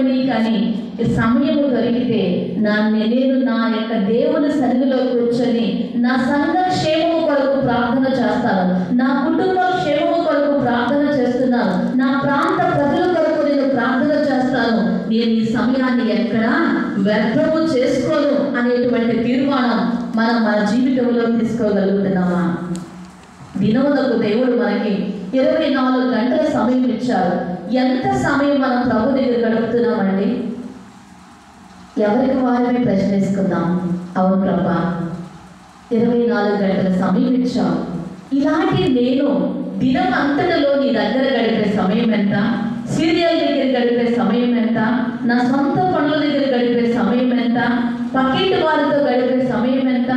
ఇవ్వని కానీ సమయం దొరికితే నేను నా యొక్క దేవుని సన్నిధిలో కూర్చొని నా సంఘ క్షేమము కొరకు ప్రార్థన చేస్తాను, నా కుటుంబ క్షేమము కొరకు ప్రార్థన చేస్తున్నాను, నా ప్రాంత ప్రజల కొరకు నేను ప్రార్థన చేస్తాను, నేను ఈ సమయాన్ని ఎక్కడ వ్యర్థము చేసుకోను అనేటువంటి తీర్మానం మనం మన జీవితంలో తీసుకోగలుగుతున్నామా? దినములకు దేవుడు మనకి 24 గంటల సమయం ఇచ్చారు. ఎంత సమయం మనం ప్రభు దగ్గర గడుపుతున్నామండి? ఎవరికి వారమే ప్రశ్నిస్తున్నాం. అవును ప్రభా, 24 గంటల సమయం ఇచ్చావు. ఇలాంటి నేను దినం అంతటిలో నీ దగ్గర గడిపే సమయం ఎంత? సీరియల్ దగ్గర గడిపే సమయం ఎంత? నా సొంత పనుల దగ్గర గడిపే సమయం ఎంత? పక్కింటి వారితో గడిపే సమయం ఎంత?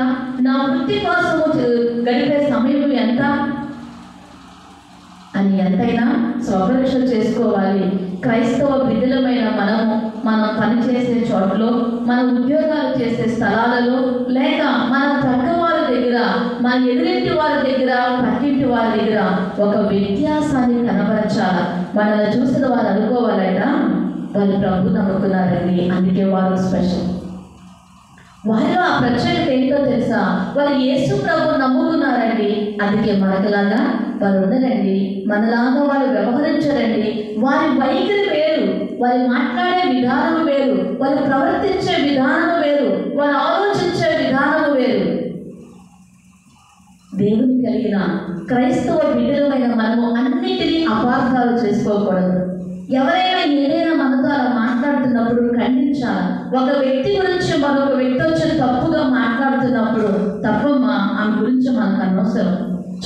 నా వృత్తి కోసము గడిపే సమయం ఎంత అని ఎంతైనా స్వపరీక్ష చేసుకోవాలి. క్రైస్తవ బిడ్డలమైన మనం పనిచేసే చోట్లలో, మన ఉద్యోగాలు చేసే స్థలాలలో, లేక మన పక్క వారి దగ్గర, మన ఎదురింటి వారి దగ్గర, పక్కింటి వారి దగ్గర ఒక వ్యత్యాసాన్ని కనబరచాలి. మనల్ని చూసిన వారు అనుకోవాలట, వాళ్ళు ప్రభు నమ్ముకున్నారండి, అందుకే వారు స్పెషల్. వారిలో ఆ ప్రత్యేకత ఏంటో తెలుసా? వారు యేసు ప్రభు నమ్ముకున్నారండి, అందుకే మనకులాగా వారు ఉండరండి, మనలాగా వాళ్ళు వ్యవహరించరండి. వారి వైఖరి వేరు, వారు మాట్లాడే విధానం వేరు, వారు ప్రవర్తించే విధానం వేరు, వారు ఆలోచించే విధానం వేరు. దేవుని కలిగిన క్రైస్తవ బిడ్డలమైన మనము అన్నిటినీ అపార్థాలు చేసుకోకూడదు. ఎవరైనా ఏదైనా మనతో అలా మాట్లాడుతున్నప్పుడు ఖండించాలి. ఒక వ్యక్తి గురించి మరొక వ్యక్తి వచ్చి తప్పుగా మాట్లాడుతున్నప్పుడు, తప్పమ్మా, ఆమె గురించి మనకు అనవసరం,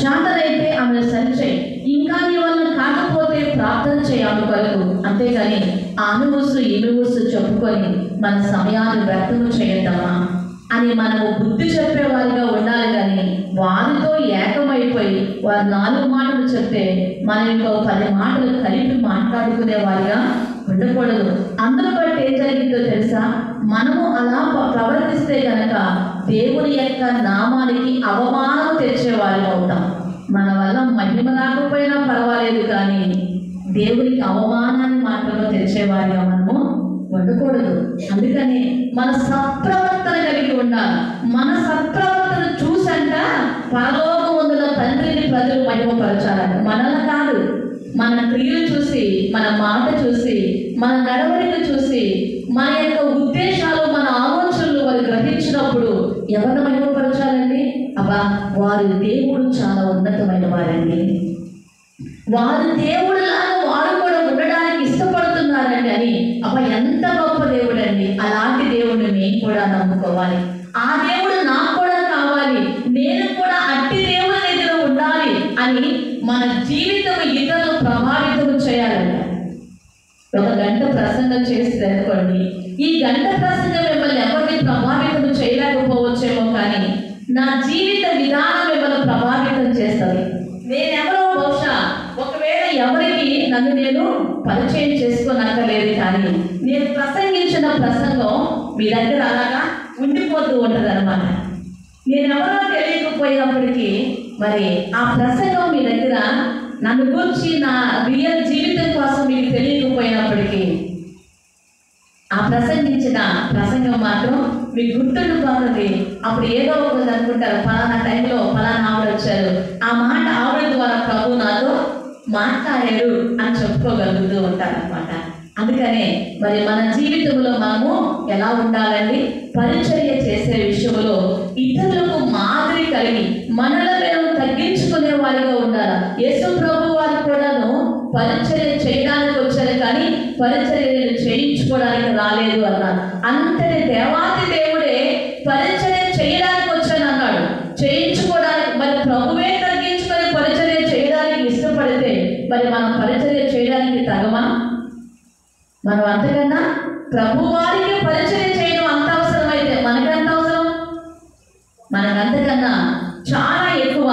చేతనైతే ఆమెను సరిచేయి, ఇంకా నీ వల్ల కాకపోతే ప్రార్థన చేయి ఆమె కొరకు, అంతేగాని ఆమె ఊసు ఈమె ఊసు చెప్పుకొని మన సమయాన్ని వ్యర్థము చేయద్దమ్మా అని మనము బుద్ధి చెప్పేవారిగా ఉండాలి. కానీ వారితో ఏకమైపోయి వారు 4 మాటలు చెప్తే మనం ఇంకో 10 మాటలు కలిపి మాట్లాడుకునే వారిగా ఉండకూడదు. అందులో బట్టి ఏం జరిగిందో తెలుసా? మనము అలా ప్రవర్తిస్తే కనుక దేవుని యొక్క నామానికి అవమానం తెచ్చేవారు అవుతాం. మన వల్ల మహిమ రాకపోయినా పర్వాలేదు, కానీ దేవునికి అవమానాన్ని మాత్రమే తెచ్చేవారిగా మనము ఉండకూడదు. అందుకని మన సత్ప్రవర్తన కలిగి ఉండాలి. మన సత్ప్రవర్తన చూసంట పరలోకమందుల తండ్రిని ప్రజలు మహిమపరచాలంట. మనల్ని కాదు, మన క్రియలు చూసి, మన మాట చూసి, మన నడవడిక చూసి, మన యొక్క ఉద్దేశాలు, మన ఆలోచనలు వారు గ్రహించినప్పుడు ఎవరిని మహిమపరచాలండి? అబ్బా, వారి దేవుడు చాలా ఉన్నతమైన వారండి, వారి దేవుడులాగా వారు కూడా ఉండడానికి ఇష్టపడుతున్నారండి అని, అబ్బా ఎంత గొప్ప దేవుడు అండి, అలాంటి దేవుడిని మేము కూడా నమ్ముకోవాలి. ఆ దేవుడు నాకు కూడా కావాలి, నేను కూడా అట్టి దేవుడి దగ్గర ఉండాలి అని మన జీవితం ఇతరులు ప్రభావితం చేయాలంట. 1 గంట ప్రసంగం చేస్తే అనుకోండి, ఈ గంట ప్రసంగం మిమ్మల్ని ఎవరిని ప్రభావితం చేయలేకపోవచ్చేమో, కానీ నా జీవిత విధానం మిమ్మల్ని ప్రభావితం చేస్తుంది. నేనెవరో బహుశా ఒకవేళ ఎవరికి నన్ను నేను పరిచయం చేసుకోనక్కర్లేదు, కానీ నేను ప్రసంగించిన ప్రసంగం మీ దగ్గర అలాగా ఉండిపోతూ ఉంటుంది అనమాట. నేనెవరో తెలియకపోయినప్పటికీ మరి ఆ ప్రసంగం మీ దగ్గర నన్ను గురించి, నా రియల్ జీవితం కోసం మీకు తెలియకపోయినప్పటికీ ఆ ప్రసంగించిన ప్రసంగం మాత్రం మీకు గుర్తుండిపోతుంది. అప్పుడు ఏదో ఒకటి అనుకుంటారు, ఫలానా టైంలో ఫలానా ఆవిడ వచ్చారు, ఆ మాట ఆవిడ ద్వారా ప్రభు నాతో మాట్లాడారు అని చెప్పుకోగలుగుతూ ఉంటారు అనమాట. అందుకనే మరి మన జీవితంలో మనము ఎలా ఉండాలండి? పరిచర్య చేసే విషయంలో ఇతరులకు మాదిరి కలిగి మనలో మేము తగ్గించుకునే వారిగా ఉండాలి. యేసు ప్రభు వారు కూడాను పరిచర్య చేయడానికి వచ్చారు, కానీ పరిచర్యను చేయించుకోవడానికి రాలేదు అన్నారు. అంతటి దేవాది దేవుడే పరిచర్య చేయడానికి వచ్చాను అన్నాడు, చేయించుకోవడానికి. మరి ప్రభువే తగ్గించుకొని పరిచర్య చేయడానికి ఇష్టపడితే మరి మనం పరిచర్య చేయడానికి తగమా? మనం అంతకన్నా ప్రభు వారికి పరిచర్య చేయడం అంత అవసరమైతే మనకెంత అవసరం? మనకంతకన్నా చాలా ఎక్కువ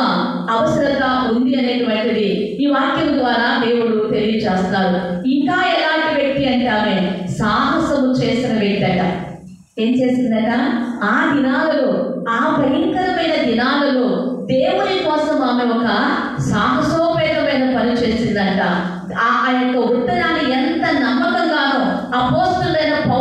అవసరత ఉంది అనేటువంటిది ఈ వాక్యం ద్వారా దేవుడు తెలియజేస్తారు. ఇంకా ఎలాంటి వ్యక్తి అంటే ఆమె సాహసము చేసిన వ్యక్తి అట. ఏం చేసిందట? ఆ దినాలలో, ఆ భయంకరమైన దినాలలో దేవుని కోసం ఆమె ఒక సాహసోపేతమైన పని చేసిందంట. ఆ యొక్క ఉత్తరాన్ని ఎంత నమ్మకంగానో అపోస్తలుల అపోస్తలుడైన పౌలు